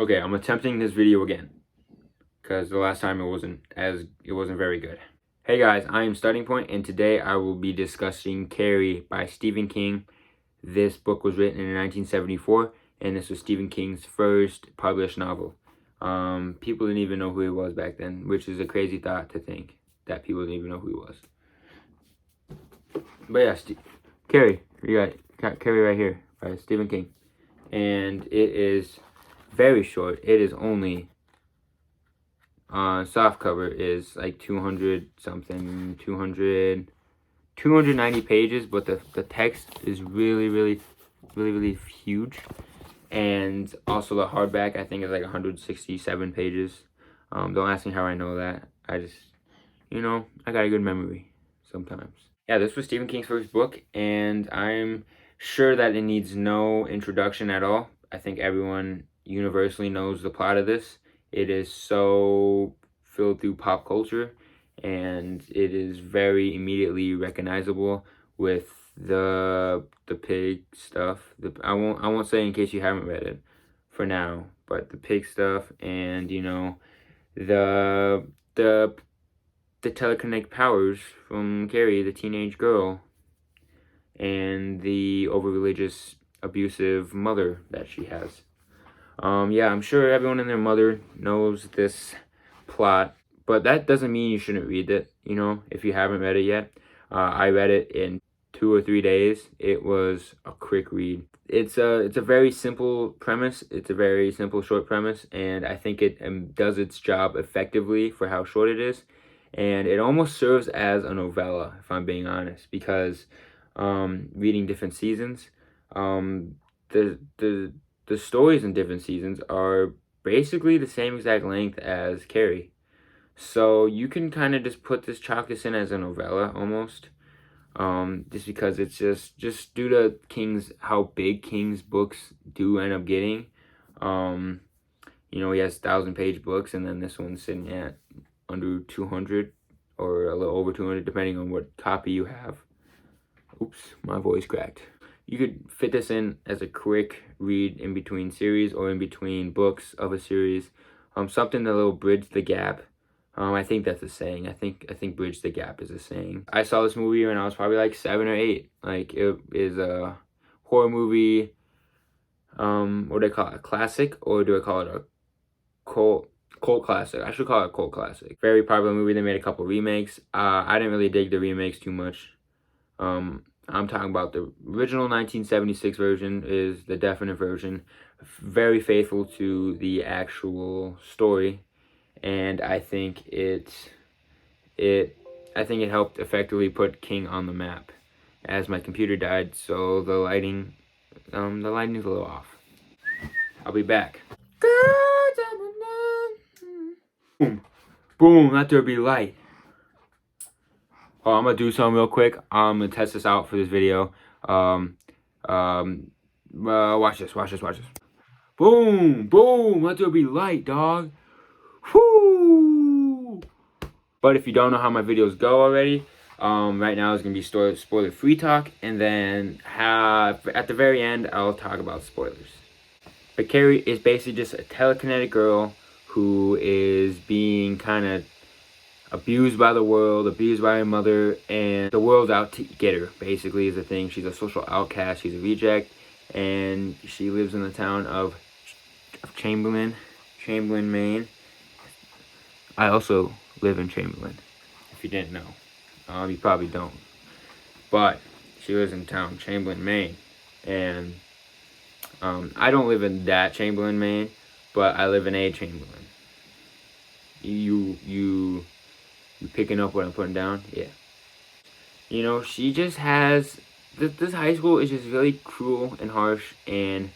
Okay, I'm attempting this video again because the last time it wasn't very good. Hey guys, I am Starting Point, and today I will be discussing Carrie by Stephen King. This book was written in 1974, and this was Stephen King's first published novel. People didn't even know who he was back then, which is a crazy thought to think that people didn't even know who he was. But yeah, Carrie, you got Carrie right here by Stephen King, and it is very short. It is only soft cover is like 290 pages, but the text is really huge. And also the hardback, I think, is like 167 pages. Don't ask me how I know that. I just, I got a good memory sometimes. Yeah, this was Stephen King's first book, and I'm sure that it needs no introduction at all. I think everyone universally knows the plot of this. It is so filled through pop culture, and it is very immediately recognizable with the pig stuff. I won't say in case you haven't read it for now, but the pig stuff, and the telekinetic powers from Carrie, the teenage girl, and the over-religious, abusive mother that she has. Yeah, I'm sure everyone and their mother knows this plot, but that doesn't mean you shouldn't read it, if you haven't read it yet. I read it in 2 or 3 days. It was a quick read. It's a very simple premise. It's a very simple, short premise, and I think it does its job effectively for how short it is. And it almost serves as a novella, if I'm being honest, because reading different seasons, the stories in different seasons are basically the same exact length as Carrie. So you can kind of just chalk this in as a novella almost. Just because it's just due to how big King's books do end up getting. He has 1,000-page books, and then this one's sitting at under 200 or a little over 200, depending on what copy you have. Oops, my voice cracked. You could fit this in as a quick read in between series or in between books of a series. Something that will bridge the gap. I think that's a saying. I think bridge the gap is a saying. I saw this movie when I was probably like 7 or 8. Like, it is a horror movie. What do I call it? A classic, or do I call it a cult classic? I should call it a cult classic. Very popular movie. They made a couple remakes. I didn't really dig the remakes too much. I'm talking about the original 1976 version is the definite version, very faithful to the actual story, and I think it helped effectively put King on the map. As my computer died, so the lighting is a little off. I'll be back. Boom, boom. Let there be light. Oh, I'm gonna do something real quick. I'm gonna test this out for this video. Watch this. Boom, boom. Let there be light, dog. Whoo! But if you don't know how my videos go already, right now is gonna be spoiler-free talk, and then at the very end I'll talk about spoilers. But Carrie is basically just a telekinetic girl who is being kind of abused by the world, abused by her mother, and the world's out to get her, basically, is the thing. She's a social outcast, she's a reject, and she lives in the town of Chamberlain, Maine. I also live in Chamberlain, if you didn't know. You probably don't. But she lives in town, Chamberlain, Maine, and I don't live in that Chamberlain, Maine, but I live in a Chamberlain. You picking up what I'm putting down? Yeah. She just has... This high school is just really cruel and harsh and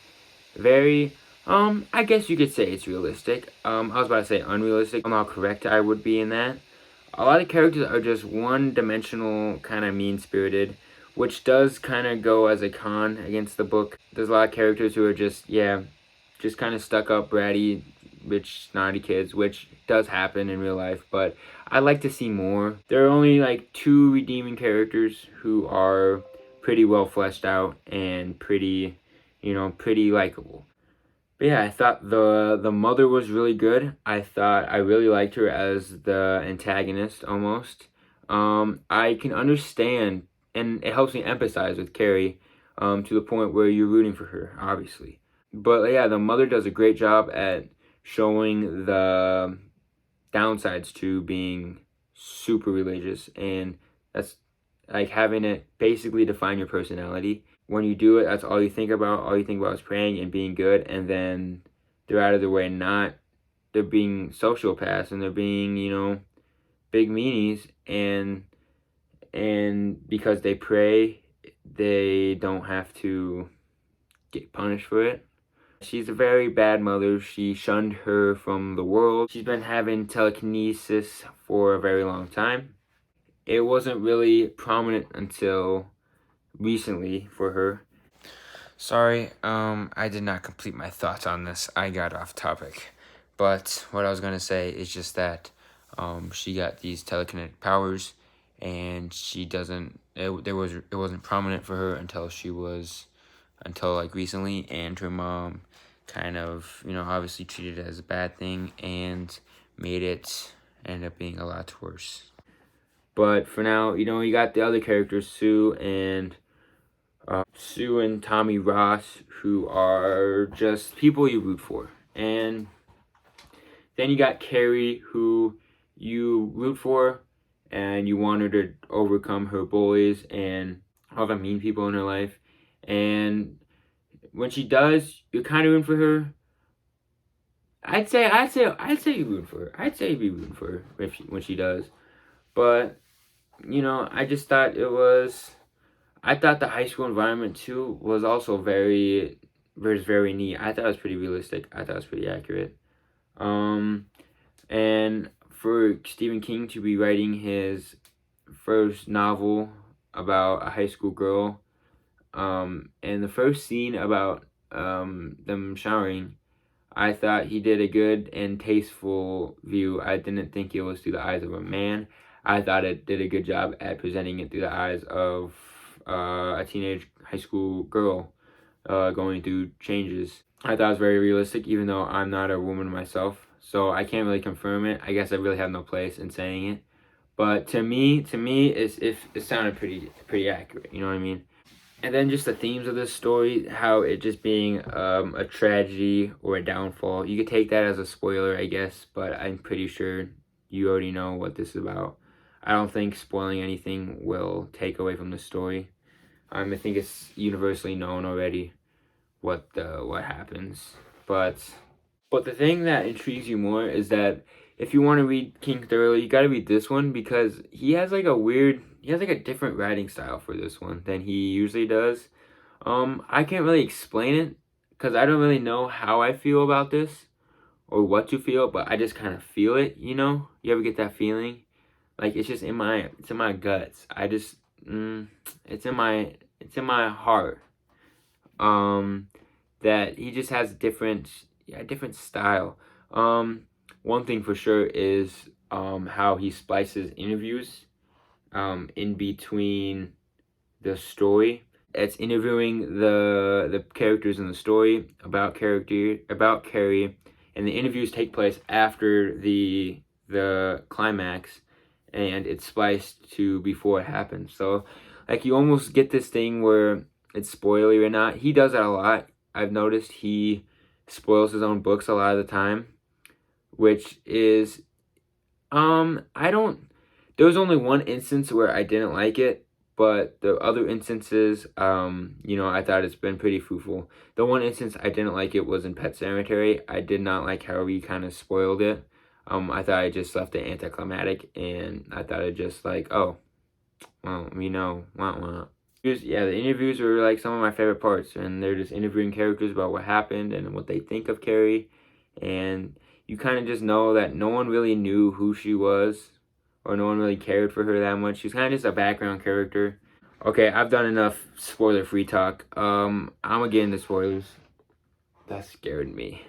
very... I guess you could say it's realistic. I was about to say unrealistic. I don't know how correct I would be in that. A lot of characters are just one-dimensional, kind of mean-spirited, which does kind of go as a con against the book. There's a lot of characters who are just kind of stuck-up, bratty, rich, snotty kids, which does happen in real life, but I'd like to see more. There are only like 2 redeeming characters who are pretty well fleshed out and pretty likable. But yeah, I thought the mother was really good. I really liked her as the antagonist almost. I can understand, and it helps me empathize with Carrie, to the point where you're rooting for her, obviously. But yeah, the mother does a great job at showing the downsides to being super religious, and that's like having it basically define your personality. When you do it, that's all you think about. All you think about is praying and being good, and then they're out of their way. Not they're being sociopaths and they're being big meanies, and because they pray, they don't have to get punished for it. She's a very bad mother. She shunned her from the world. She's been having telekinesis for a very long time. It wasn't really prominent until recently for her. Sorry, I did not complete my thoughts on this. I got off topic. But what I was gonna say is just that she got these telekinetic powers, and she doesn't. It wasn't prominent for her until like recently, and her mom kind of obviously treated it as a bad thing and made it end up being a lot worse. But for now, you got the other characters, Sue and Tommy Ross, who are just people you root for. And then you got Carrie, who you root for, and you want her to overcome her bullies and all the mean people in her life. And when she does, you're kind of rooting for her. I'd say you root for her. I'd say you'd be rooting for her when she does. But I just thought it was. I thought the high school environment too was also very neat. I thought it was pretty realistic. I thought it was pretty accurate. Um, and for Stephen King to be writing his first novel about a high school girl, and the first scene about them showering, I thought he did a good and tasteful view. I didn't think it was through the eyes of a man. I thought it did a good job at presenting it through the eyes of a teenage high school girl going through changes. I thought it was very realistic, even though I'm not a woman myself, so I can't really confirm it. I guess I really have no place in saying it. But to me, it sounded pretty accurate. You know what I mean? And then just the themes of this story, how it just being a tragedy or a downfall. You could take that as a spoiler, I guess, but I'm pretty sure you already know what this is about. I don't think spoiling anything will take away from the story. I think it's universally known already what happens. But the thing that intrigues you more is that if you want to read King thoroughly, you got to read this one because he has like a different writing style for this one than he usually does. I can't really explain it because I don't really know how I feel about this or what to feel, but I just kind of feel it. You ever get that feeling? Like it's in my guts. It's in my heart. That he just has different style. One thing for sure is how he splices interviews in between the story. It's interviewing the characters in the story about Carrie, and the interviews take place after the climax, and it's spliced to before it happens. So, like, you almost get this thing where it's spoilery or not. He does that a lot. I've noticed he spoils his own books a lot of the time, which is, I don't, there was only one instance where I didn't like it, but the other instances, I thought it's been pretty fruitful. The one instance I didn't like it was in Pet Sematary. I did not like how he kind of spoiled it. I thought I just left it anticlimactic, and I thought it just like, oh, well, wah wah. Yeah, the interviews were like some of my favorite parts, and they're just interviewing characters about what happened and what they think of Carrie, and you kind of just know that no one really knew who she was, or no one really cared for her that much. She's kind of just a background character. Okay, I've done enough spoiler-free talk. I'm gonna get into spoilers. That scared me.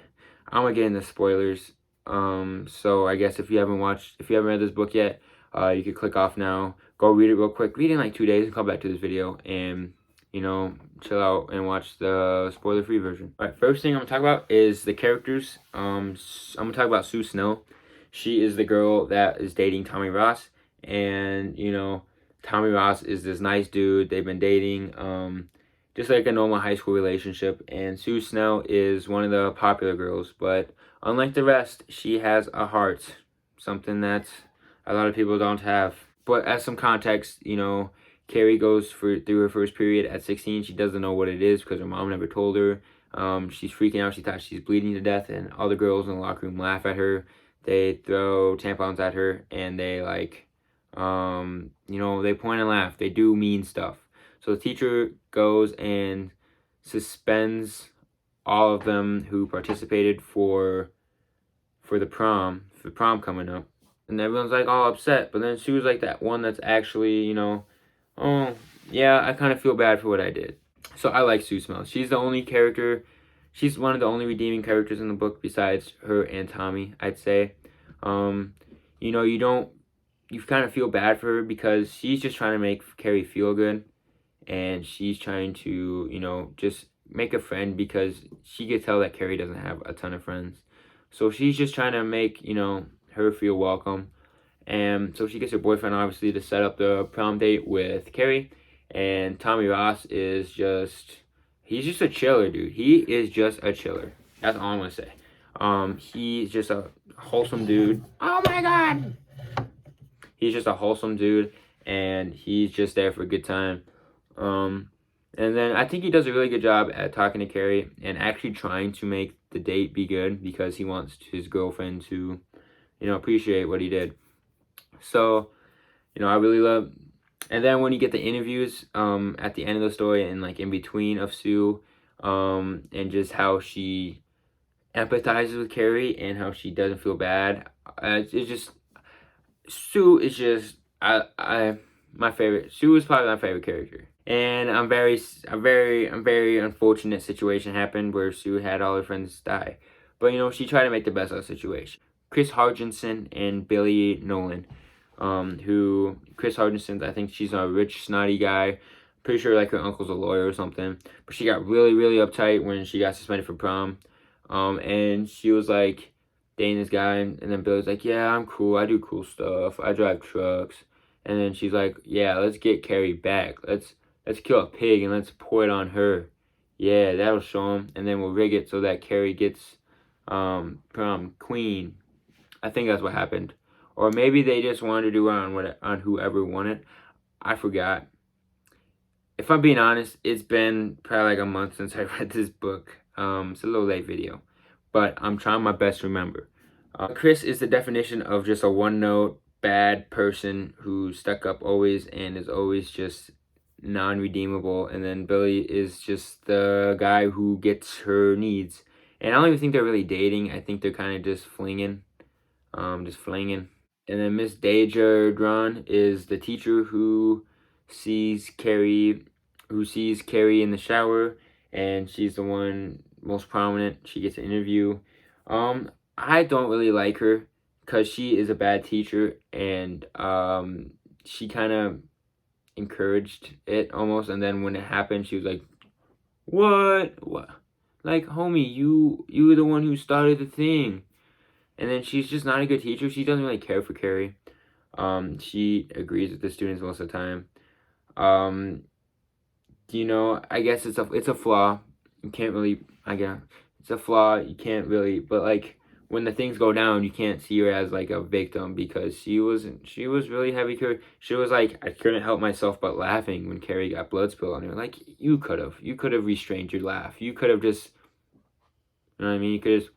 I'm gonna get into spoilers. So I guess if you haven't read this book yet, you could click off now. Go read it real quick. Read it in like 2 days and come back to this video and, chill out and watch the spoiler-free version. All right, first thing I'm gonna talk about is the characters. I'm gonna talk about Sue Snow. She is the girl that is dating Tommy Ross, and Tommy Ross is this nice dude. They've been dating, just like a normal high school relationship. And Sue Snow is one of the popular girls, but unlike the rest, she has a heart, something that a lot of people don't have. But as some context, Carrie goes through her first period at 16. She doesn't know what it is because her mom never told her. She's freaking out. She thought she's bleeding to death, and all the girls in the locker room laugh at her. They throw tampons at her, and they they point and laugh. They do mean stuff. So the teacher goes and suspends all of them who participated for the prom coming up. And everyone's like all upset, but then she was like that one that's actually, oh, yeah, I kind of feel bad for what I did. So I like Sue Snow. She's the only character, she's one of the only redeeming characters in the book besides her and Tommy, I'd say. You kind of feel bad for her because she's just trying to make Carrie feel good. And she's trying to, just make a friend because she could tell that Carrie doesn't have a ton of friends. So she's just trying to make, her feel welcome. And so she gets her boyfriend, obviously, to set up the prom date with Carrie. And Tommy Ross is he's just a chiller, dude. He is just a chiller. That's all I'm going to say. He's just a wholesome dude. Oh, my God. He's just a wholesome dude. And he's just there for a good time. And then I think he does a really good job at talking to Carrie and actually trying to make the date be good because he wants his girlfriend to, appreciate what he did. So, I really love. And then when you get the interviews, at the end of the story and in between of Sue, and just how she empathizes with Carrie and how she doesn't feel bad, it's just Sue is just my favorite. Sue is probably my favorite character. And a very unfortunate situation happened where Sue had all her friends die. But, she tried to make the best of the situation. Chris Hardinson and Billy Nolan, who, Chris Hardinson, I think she's a rich, snotty guy. Pretty sure, her uncle's a lawyer or something. But she got really, really uptight when she got suspended for prom. And she was, dating this guy. And then Billy's like, yeah, I'm cool. I do cool stuff. I drive trucks. And then she's like, yeah, let's get Carrie back. Let's kill a pig and let's pour it on her. Yeah, that'll show him. And then we'll rig it so that Carrie gets prom queen. I think that's what happened. Or maybe they just wanted to do it on whoever won it. I forgot. If I'm being honest, it's been probably a month since I read this book. It's a little late video. But I'm trying my best to remember. Chris is the definition of just a one-note bad person who's stuck up always and is always just non-redeemable. And then Billy is just the guy who gets her needs. And I don't even think they're really dating. I think they're kind of just flinging. And then Miss Dejardron is the teacher who sees Carrie in the shower, and she's the one most prominent. She gets an interview. I don't really like her because she is a bad teacher, and she kind of encouraged it almost. And then when it happened, she was like, "What? Homie, you were the one who started the thing." And then she's just not a good teacher. She doesn't really care for Carrie. She agrees with the students most of the time. I guess it's a flaw. You can't really, it's a flaw. You can't really, but when the things go down, you can't see her as a victim because she was really heavy. She was I couldn't help myself but laughing when Carrie got blood spilled on her. You could have restrained your laugh. You could have just, you know what I mean? You could just,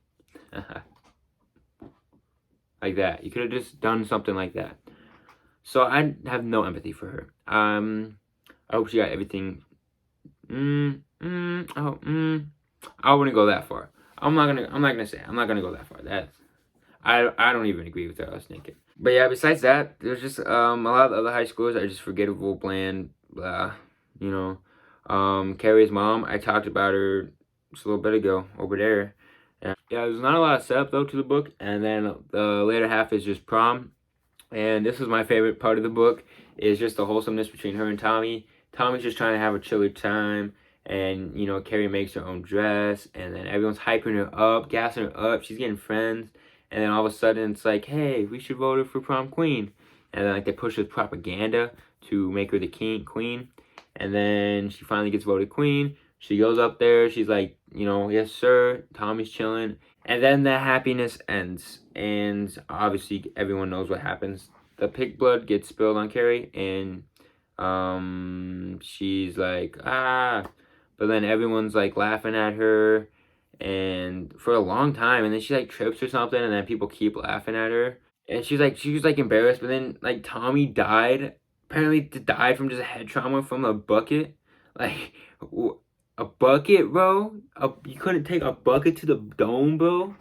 like that. You could have just done something like that. So I have no empathy for her. I hope she got everything. I wouldn't go that far. I'm not gonna go that far. I don't even agree with her. I was thinking. But yeah, besides that, there's just a lot of other high schoolers are just forgettable, bland, blah. Carrie's mom, I talked about her just a little bit ago over there. Yeah, there's not a lot of setup though to the book, and then the later half is just prom. And this is my favorite part of the book, is just the wholesomeness between her and Tommy. Tommy's just trying to have a chiller time. And, you know, Carrie makes her own dress. And then everyone's hyping her up, gassing her up. She's getting friends. And then all of a sudden, it's like, hey, we should vote her for prom queen. And then, like, they push with propaganda to make her the queen. And then she finally gets voted queen. She goes up there. She's like, you know, yes, sir. Tommy's chilling. And then the happiness ends. And obviously, everyone knows what happens. The pig blood gets spilled on Carrie. And she's like, ah. But then everyone's, like, laughing at her. And for a long time. And then she, like, trips or something. And then people keep laughing at her. And she was, like, embarrassed. But then, like, Tommy died. Apparently died from just head trauma from a bucket. Like, a bucket, bro? You couldn't take a bucket to the dome, bro?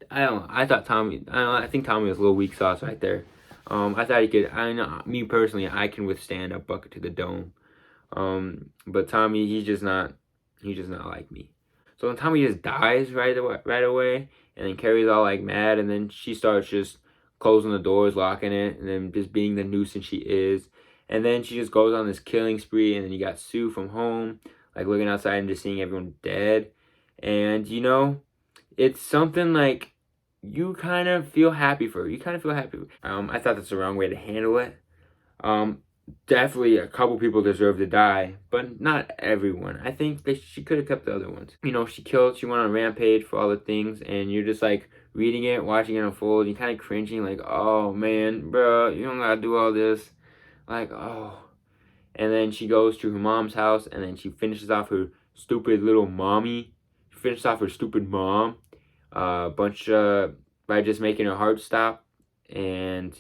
I don't know. I thought Tommy, I don't know, I think Tommy was a little weak sauce right there. I thought he could, I know, me personally, I can withstand a bucket to the dome. But Tommy, he's just not like me. So then Tommy just dies right away, and then Carrie's all like mad, and then she starts just closing the doors, locking it, and then just being the nuisance she is. And then she just goes on this killing spree, and then you got Sue from home, like looking outside and just seeing everyone dead. And you know, it's something like you kind of feel happy for her. You kind of feel happy. I thought that's the wrong way to handle it. Um, Definitely a couple people deserve to die, but not everyone. I think that she could have kept the other ones. You know, she went on a rampage for all the things, and you're just like reading it, watching it unfold, and kind of cringing, like, oh man, bro, you don't gotta do all this. Like, oh. And then she goes to her mom's house, and then she finishes off her stupid little mommy. She finishes off her stupid mom, by just making her heart stop. And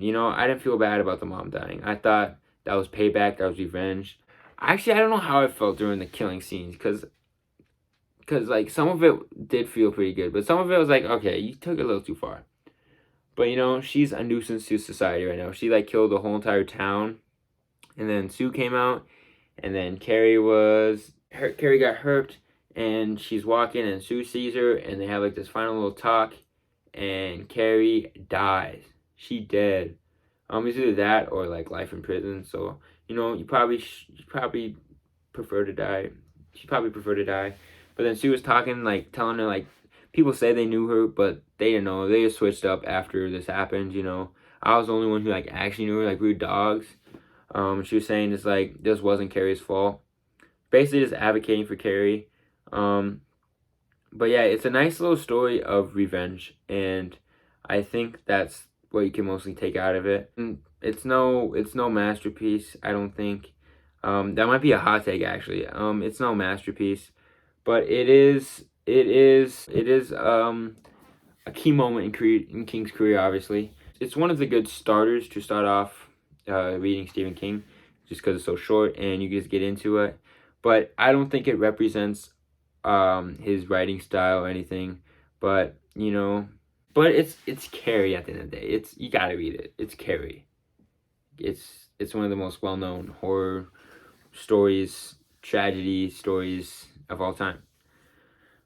you know, I didn't feel bad about the mom dying. I thought that was payback, that was revenge. Actually, I don't know how I felt during the killing scenes, because like some of it did feel pretty good, but some of it was like, okay, you took it a little too far. But you know, she's a nuisance to society right now. She like killed the whole entire town. And then Sue came out, and then Carrie got hurt, and she's walking, and Sue sees her, and they have like this final little talk, and Carrie dies. She dead. It's either that or like life in prison. So you know, you probably prefer to die. She probably prefer to die. But then Sue was talking, like telling her like people say they knew her, but they didn't know. They just switched up after this happened. You know, I was the only one who like actually knew her. Like we were dogs. She was saying it's like this wasn't Carrie's fault. Basically, just advocating for Carrie. But yeah, it's a nice little story of revenge, and I think that's what you can mostly take out of it. And it's no masterpiece, I don't think. That might be a hot take actually. It's no masterpiece, but it is a key moment in King's career. Obviously, it's one of the good starters to start off reading Stephen King, just because it's so short and you just get into it. But I don't think it represents his writing style or anything. But you know, but it's Carrie at the end of the day. You gotta read it. It's Carrie. It's one of the most well-known horror stories, tragedy stories of all time.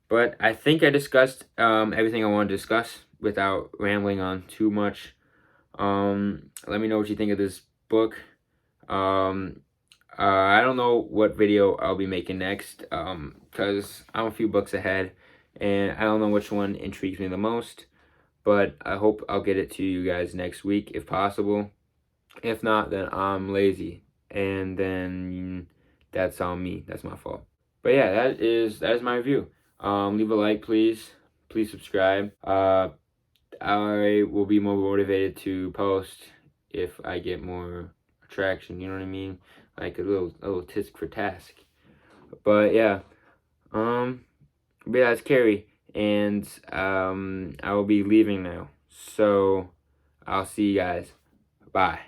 But I think I discussed everything I wanted to discuss without rambling on too much. Let me know what you think of this book. I don't know what video I'll be making next, because I'm a few books ahead, and I don't know which one intrigues me the most. But I hope I'll get it to you guys next week if possible. If not, then I'm lazy, and then that's on me. That's my fault. But yeah, that is my review. Leave a like, please. Please subscribe. I will be more motivated to post if I get more attraction. You know what I mean? Like a little tisk for task. But yeah, but that's Carrie, and I will be leaving now. So I'll see you guys. Bye.